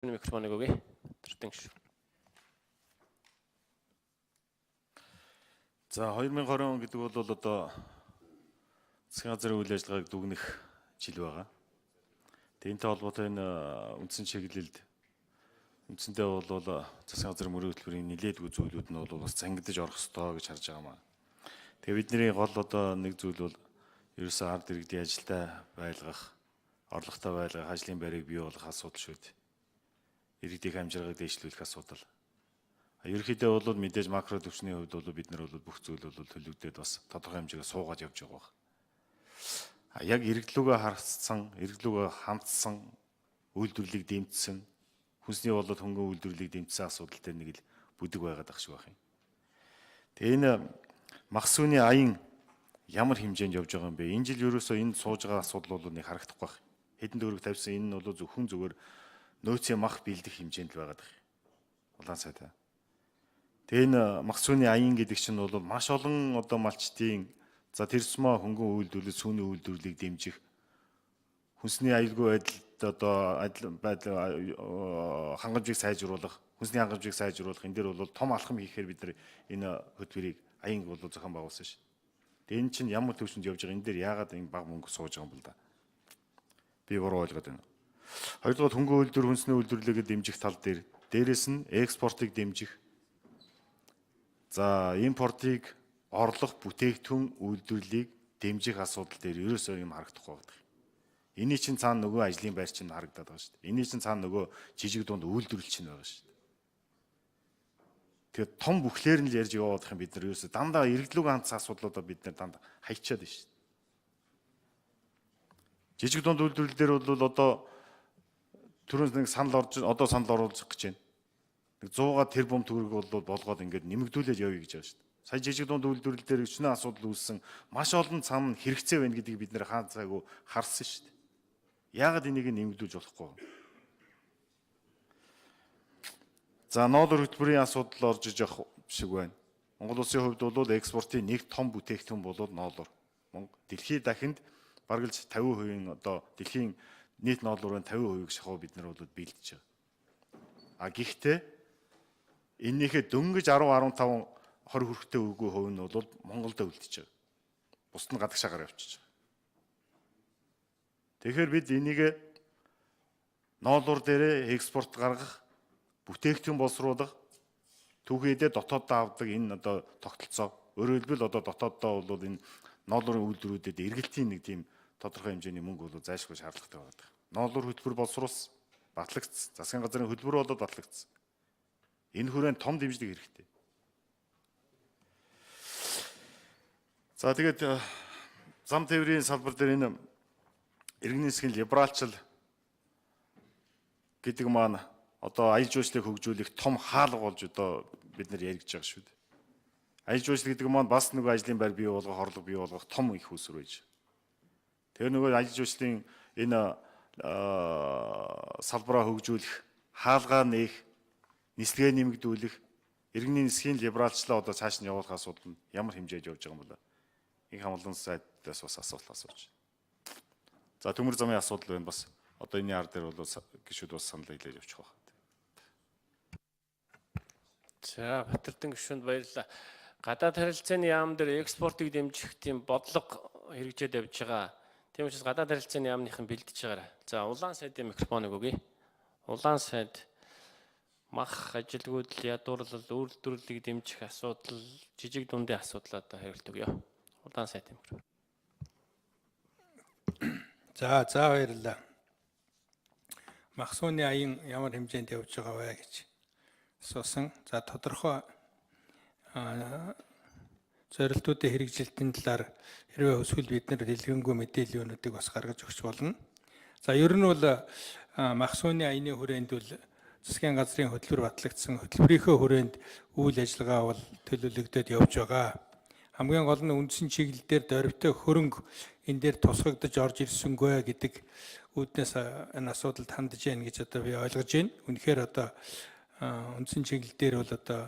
Микрофоныг өгье. Тэртэн шүү. За 2020 он гэдэг бол одоо засгийн газрын үйл ажиллагааг дүгнэх жил байгаа. Тэрнтэй холбоотой энэ үндсэн чиглэлд үндсэндээ бол засгийн газрын мөрийн хөтөлбөрийн нэлээдгүй зүйлүүд нь бол бас зангидж орох ёстой гэж харж байгаа маа. Тэгээ бидний гол одоо нэг зүйл бол ерөөсөө ард иргэдийн ажилдаа байлгах, орлоготой байлгах, ажлын байрыг бий болгох асуудал шүү дээ. Иргэдийн хамжиргааг дэвшлүүлэх асуудал. Ерөнхийдөө бол мэдээж макро төвчний хувьд бол бид нар бол бүх зүйл бол төлөвлөдөд бас тодорхой хэмжээгээр суугаад явж байгаа байна. Яг иргэдлүүгээ харцсан, иргэдлүүгээ хамтсан, үйлдвэрлэлийг дэмжсэн, хүнсний болоод хөнгөн үйлдвэрлэлийг дэмжсэн асуудал дээр нэг л бүдэг байгаад ах шиг байна. Тэгээ энэ мах сүний аян ямар хэмжээнд явж байгаа юм бэ? Энэ жил ерөөсөө энэ сууж байгаа асуудал бол нэг харагдахгүй байна. Хэдэн төгрөг тавьсан энэ нь бол зөвхөн зүгээр нөөцийн мах бэлдэх хэмжээнд байгаад байна. Улаан сайтай. Тэгээ энэ мах сүний аян гэдэг чинь бол маш олон одоо малчтын за тэр тусмаа хөнгөн үйлдвэрлэл, сүүний үйлдвэрлэлийг дэмжих хүнсний аюулгүй байдал хангамжийг сайжруулах, хүнсний хангамжийг сайжруулах энэ дээр бол том алхам хийхээр бид нар энэ хөтөлбөрийг аян бол зохион байгуулсан шүү. Тэгээ энэ чинь ямар төвшөнд явж байгаа энэ дээр яагаад энэ бага мөнгө сууж байгаа юм бол да. Би буруу ойлгоод байна. Хоёрдугаар хөнгөн үйлдвэр, хүнсний үйлдвэрлэлийг дэмжих тал дээр дээрэс нь экспортыг дэмжих. За импортыг орлох бүтээгдэхүүн үйлдвэрлэлийг дэмжих асуудал дээр ерөөсөө юм харагдахгүй байдаг. Эний чинь цаана нөгөө ажлын байр чинь харагдаад байгаа шүү дээ. Эний чинь цаана нөгөө жижиг дунд үйлдвэрлэл чинь байгаа шүү дээ. Тэгэхээр том бүхлээр нь л ярьж яваад байх юм бид нар ерөөсөө дандаа иргэдлүүг хандсан асуудлуудаа бид нар дандаа хайчаад байна шүү дээ. Жижиг дунд үйлдвэрлэл дээр бол одоо түрүүн нэг санал оруулах гэж байна. Нэг 100-аар тэрбум төгрөг бол болгоод ингээд нэмэгдүүлээд явъя гэж байгаа шүү дээ. Сая жижиг дунд үйлдвэрлэл дээр өчнөө асуудал үүссэн маш олон цам хэрэгцээ байна гэдгийг бид нэр хаан цайгүй харсан шүү дээ. Яагаад энийг нэмэгдүүлж болохгүй вэ? За ноолор хөтөлбөрийн асуудал орж иж явах шиг байна. Монгол улсын хувьд бол экспортын нэг том бүтээгдэхүүн бол ноолор. Дэлхийд дахинд бараг л 50% одоо дэлхийн нийт ноолорын 50%-ийг шахуу бид нар бол бэлдэж байгаа. Гэхдээ энийхээ дөнгөж 10-15 20 хүрэхтэй үгүй хувь нь бол Монголд үлдчихэж байгаа. Бусд нь гадагшаагаар явчихж байгаа. Тэгэхээр бид энийг ноолуур дээрээ экспорт гаргах, бүтээгдэхүүн боловсруулах, түүхийдээ дотооддоо авдаг энэ одоо тогтолцоо. Өөрөөр хэлбэл одоо дотооддоо бол энэ ноолуурын үйлдвэрүүдэд эргэлтийн нэг тийм тодорхой хэмжээний мөнгө бол зайлшгүй шаардлагатай байдаг. Ноолуур хөтөлбөр боловсруулсан, батлагдсан. Засгийн газрын хөтөлбөр болоод батлагдсан. Энэ хүрээнд том дэмжлэг хэрэгтэй. За тэгээд зам тээврийн салбар дээр энэ иргэний засгийн либералчил гэдэг маань одоо аял жуулчлалыг хөгжүүлэх том хаалга болж одоо бид нар яригдж байгаа шүү дээ. Аял жуулчлал гэдэг маань бас нөгөө ажлын байр бий болгох, орлого бий болгох том их усүр байж. Тэр нөгөө аял жуулчлалын энэ салбараа хөгжүүлэх, хаалгаа нээх, нислэгээ нэмэгдүүлэх, иргэний засгийн либералчлаа одоо цааш нь явуулах асуудал нь ямар хэмжээд явж байгаа юм бол их хамгаалалтын сайдаас бас асуулт асууж. За төмөр замын асуудал байна бас одоо энэ ар дээр бол гишүүд бас санал хэлээд явчих واخ. За Батэрдэн гишүүнд баярлалаа. Гадаад харилцааны яам дээр экспортыг дэмжих тийм бодлого хэрэгжээд явж байгаа. Тийм учраас гадаад харилцааны яамныхан бэлдэж байгаарай. За улаан сайдын микрофоныг өгье. Улаан сайд мах ажилгүйдэл, ядуурлал, үйлдвэрлэлийг дэмжих асуудал, жижиг дундын асуудал одоо хариулт өгье. Улаан сайдын микрофон. За баярлалаа. Мах сүний аян ямар хэмжээнд явж байгаа вэ гэж асуусан. За тодорхой зорилтуудын хэрэгжилтийн талаар хэрвээ өсвөл бид нар дэлгэнгүй мэдээллүүдийг бас гаргаж өгч болно. За ер нь бол мах сүний аяны хүрээнд бол засгийн газрын хөтөлбөр батлагдсан. Хөтөлбөрийнхөө хүрээнд үйл ажиллагаа бол төлөвлөгдөд явж байгаа. Хамгийн гол нь үндсэн чиглэл дээр дөрвтэй хөрөнгө энэ дээр тусгагдж орж ирсэнгүй гэдэг үүднээс энэ асуудалд хандж яах гэж одоо би ойлгож байна. Үнэхээр одоо үндсэн чиглэл дээр бол одоо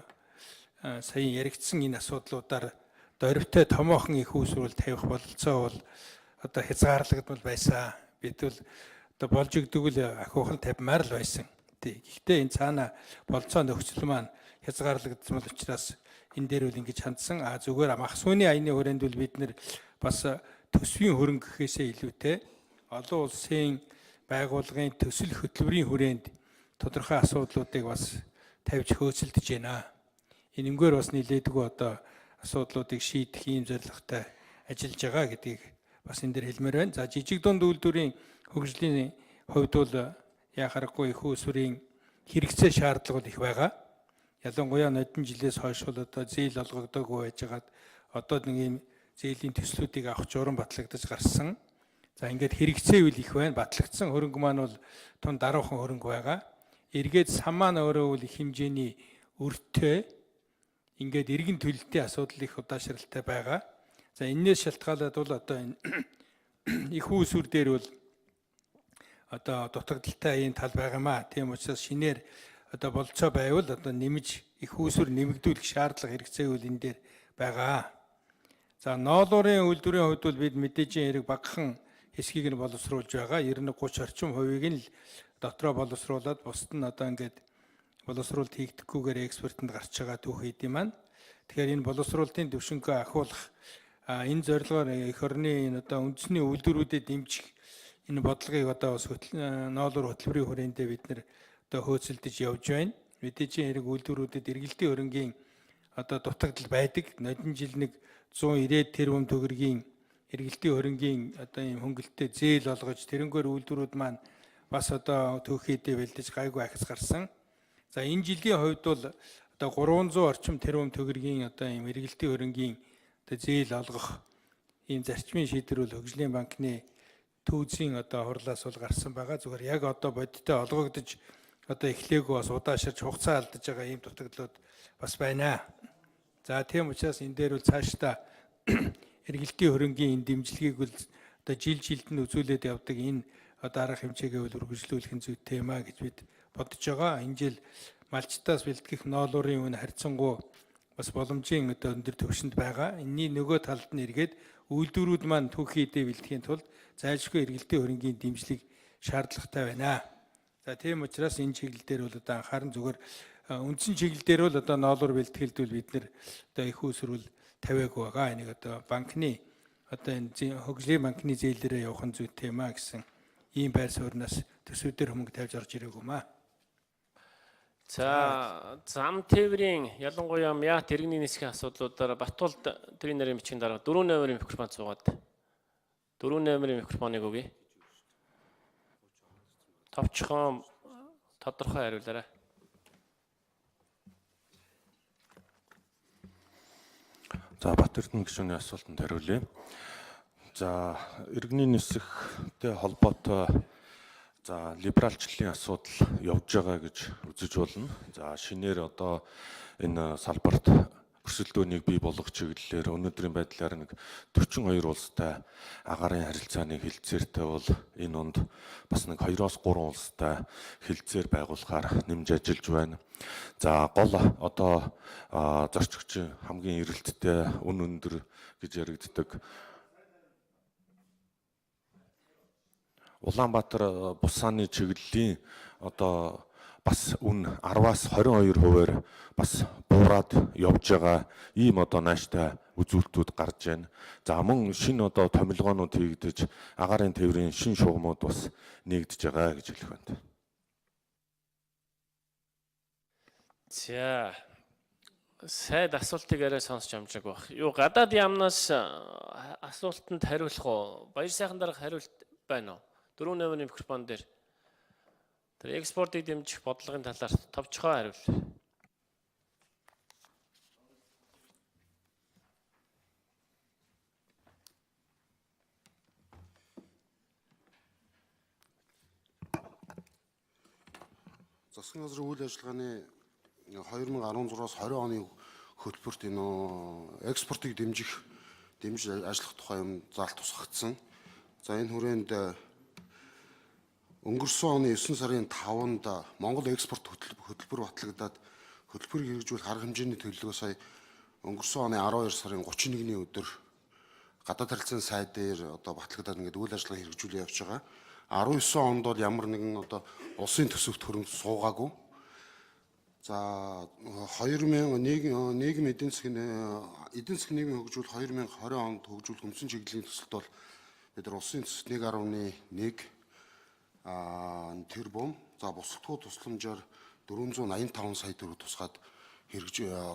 сая яригдсан энэ асуудлуудаар дөрвтэй томоохон их үүсвэр тавих бололцоо бол одоо хязгаарлагдмал байсан. Бид бол одоо болж өгдөг л ахиухан тавьмаар л байсан. мэдээ. Гэхдээ энэ цаана болцоо нөхцөл маань хязгаарлагдсан бол учраас энэ дээр үл ингэж хандсан. Зүгээр мах сууны аяны хүрээнд бол бид нэр бас төсвийн хөрөнгө гэхээсээ илүүтэй олон улсын байгууллагын төсөл хөтөлбөрийн хүрээнд тодорхой асуудлуудыг бас тавьж хөөцөлдөж байна. Энэгээр бас нэлээдгүй одоо асуудлуудыг шийдэх ийм зорилготой ажиллаж байгаа гэдгийг бас энэ дээр хэлмээр байна. За жижиг дунд үйлдвэрийн хөгжлийн хувьд бол яхаарахгүй их усврын хэрэгцээ шаардлага их байгаа. Ялангуяа нодон жилээс хойш бол одоо зээл олгогдоогүй байжгаад одоо нэг ийм зээлийн төслүүдийг авах журам батлагдаж гарсан. За ингээд хэрэгцээ үл их байна. Батлагдсан хөрөнгө маань бол тун даруухан хөрөнгө байгаа. Эргээд сан маань өөрөө бол их хэмжээний өртөө ингээд эргэн төлөлтийн асуудал их удаашралтай байгаа. За энэс шалтгаалаад бол одоо энэ их усүр дээр бол одоо дутагдaltaй энэ тал байгаа юм а. Тийм учраас шинээр одоо болцоо байвал одоо нэмж их усүр нэмэгдүүлэх шаардлага хэрэгцээ үл энэ дээр байгаа. За ноолуурын үйлдвэрийн хувьд бол бид мэдээж хэрэг багахан хэсгийг нь боловсруулж байгаа. 90-30 орчим хувийг нь л дотроо боловсруулад бусд нь одоо ингээд боловсруулалт хийгдэхгүйгээр экспортод гарч байгаа түүх хэдийн маань. Тэгэхээр энэ боловсруулалтын төвшөнгөө ахиулах энэ зорилгоор эх орны энэ одоо үндэсний үйлдвэрүүдэд дэмжих энэ бодлогыг одоо бас ноолуур хөтөлбөрийн хүрээндээ бид нэр одоо хөөцөлдөж явж байна. Мэдээж хэрэг үйлдвэрүүдэд эргэлтийн хөрөнгийн одоо дутагдал байдаг. Нодон жил нэг 190 тэрбум төгрөгийн эргэлтийн хөрөнгийн одоо ийм хөнгөлөлтөд зээл олгож тэрнгээр үйлдвэрүүд маань бас одоо түүхийдээ бэлдэж гайгүй ахис гарсан. За энэ жилийн хувьд бол одоо 300 орчим тэрбум төгрөгийн одоо ийм эргэлтийн хөрөнгийн одоо зээл олгох ийм зарчмын шийдвэр бол хөгжлийн банкны төвзийн одоо хурлаас бол гарсан байгаа. Зүгээр яг одоо бодиттой олгогдож одоо эхлээгөө бас удаашрж хугацаа алдаж байгаа ийм дутагдлууд бас байна. За тийм учраас энэ дээр бол цаашдаа эргэлтийн хөрөнгийн энэ дэмжлэгийг бол одоо жилд нь үзүүлээд явдаг энэ одоо арга хэмжээгээ бол үргэлжлүүлэх нь зүйтэй юм а гэж бид бодож байгаа. Энэ жил малчтаас бэлтгэх ноолуурын үн харьцангуй бас боломжийн одоо өндөр түвшинд байгаа. Энэний нөгөө талд нь эргээд үйлдвэрүүд маань түүхийдээ бэлтгэхийн тулд зайлшгүй эргэлтийн хөрөнгийн дэмжлэг шаардлагатай байна. За тийм учраас энэ чиглэл дээр бол одоо анхааран зүгээр үндсэн чиглэл дээр бол одоо ноолуур бэлтгэлд бол бид нэр одоо их усрүүл тавиагүй байгаа. Энийг одоо банкны одоо энэ хөгжлийн банкны зээлээрээ явах нь зүйтэй юм а гэсэн ийм байр сууриас төсвүүдээр хөнгө тавьж орж ирээгүй юм а. За зам тээврийн ялангуяа МЯТ иргэний нисхийн асуудлуудаар Батуулд тэрийн нэрийн бичгийн дараа 4 номерын микрофон цуугаад 4 номерын микрофоныг өгье. Товчхон тодорхой хариулаарай. За Батэрдэн гишүүний асуултанд хариулъя. За иргэний нисэхтэй холбоотой за либералчлалын асуудал явж байгаа гэж үзэж болно. За шинээр одоо энэ салбарт өрсөлдөөнийг бий болгох чиглэлээр өнөөдрийн байдлаар нэг 42 улстай агаарын харилцааны хилцээртэй бол энэ онд бас нэг 2-3 улстай хилцээр байгуулахаар нэмж ажиллаж байна. За гол одоо зорчигчийн хамгийн эрэлттэй үн өндөр гэж яригддаг Улаанбаатар бусааны чиглэлийн одоо бас үн 10-аас 22%-аар бас буураад явж байгаа ийм одоо нааштай үзүүлэлтүүд гарч байна. За мөн шинэ одоо томилгоонууд хийгдэж агаарын тээврийн шинэ шугамуд бас нэгдэж байгаа гэж хэлэх байна. За сайд асуултыг арай сонсч амжааг баг. Юу гадаад яамнаас асуултанд хариулах уу? Баяр сайхан дарга хариулт байна уу? 4 номерын микрофон дээр тэр экспортыг дэмжих бодлогын талаар товчхон хариул. Засгийн газрын үйл ажиллагааны 2016-аас 20 оны хөтөлбөрт энэ экспортыг дэмжиж ажиллах тухай юм заалт тусгагдсан. За энэ хүрээнд өнгөрсөн оны 9 сарын 5-нд Монгол экспорт хөтөлбөр батлагдаад хөтөлбөрийг хэрэгжүүлэх арга хэмжээний төлөвлөгөө сая өнгөрсөн оны 12 сарын 31-ний өдөр гадаад харилцааны сайд дээр одоо батлагдаад ингээд үйл ажиллагаа хэрэгжүүлээ явж байгаа. 19 онд бол ямар нэгэн одоо улсын төсөвт хөрөнгө суугаагүй. За 2001 нийгэм эдийн засгийн нийгмийн хөгжүүл 2020 онд хөгжүүлэх үндсэн чиглэлийн төсөлд бол бид нар улсын төсөлт 1.1 тэрбум, за бусдын тусламжаар 485 сая төгрөг тусгаад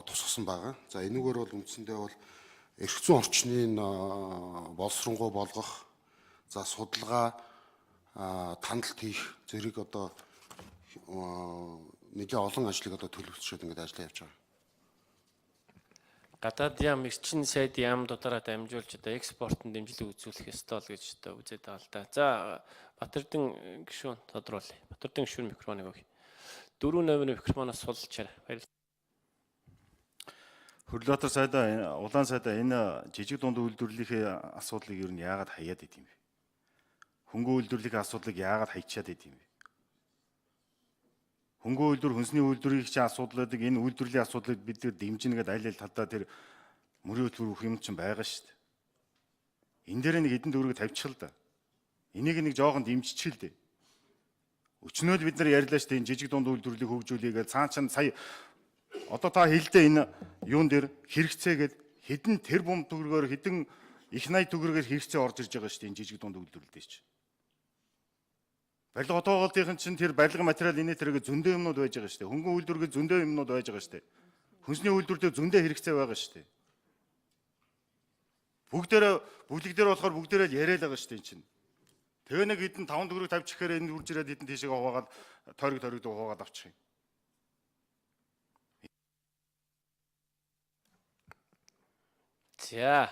тусгасан байгаа. За энэгээр бол үндсэндээ бол эрх зүйн орчныг боловсронгуй болгох, за судалгаа тандалт хийх зэрэг одоо нэлээд олон ажлыг одоо төлөвлөсөд ингээд ажиллаа явж байгаа. Гадаад яам эрчим сайд яамдуудаараа дамжуулж одоо экспортод дэмжлэг үзүүлэх ёстой л гэж одоо үзээд байгаа л да. За Батэрдэн гишүүн тодруулъя. Батэрдэн гишүүн микрофоныг өгье. 4 номерын микрофоноос суулчаарай. Баярлалаа. Хөрлөтөр сайдаа улаан сайдаа энэ жижиг дунд үйлдвэрлэлийн асуудлыг ер нь яагаад хаяад идэв юм бэ? Хөнгөн үйлдвэрлэлийн асуудлыг яагаад хайчаад идэв юм бэ? Хөнгөн үйлдвэр, хүнсний үйлдвэрийн чинь асуудал байдаг. Энэ үйлдвэрлэлийн асуудлыг бид нэр дэмжинэ гэдэг аль аль талдаа тэр мөрийн хөтөлбөр өгөх юм чинь байгаа шүү дээ. Энэ дээр нэг эдэн төгрөг тавьчих л да. Энийг нэг жоохон дэмжчих л дээ. Өчнөө л бид нар ярьлаа шүү дээ. Энэ жижиг дунд үйлдвэрлэлийг хөгжүүлээ гэж цаан чанд сая одоо та хэлдэ энэ юун дээр хэрэгцээгээд хэдэн тэрбум төгрөгөөр хэдэн их 80 төгрөгөөр хэрэгцээ орж ирж байгаа шүү дээ энэ жижиг дунд үйлдвэрлэлдээ чинь. Барилга отоогоолтын чинь тэр барилга материал инээ тэрэг зөндөө юмнууд байж байгаа шүү дээ. Хөнгөн үйлдвэргээ зөндөө юмнууд байж байгаа шүү дээ. Хүнсний үйлдвэртээ зөндөө хэрэгцээ байгаа шүү дээ. Бүгдээр болохоор бүгдээрээ л яриад байгаа шүү дээ энэ чинь. Тэгээ нэг хэдэн 5 төгрөг тавьчихээр энэ үрж ирээд хэдэн тийшээ хуваагаад тойрог хуваагаад авчих юм. За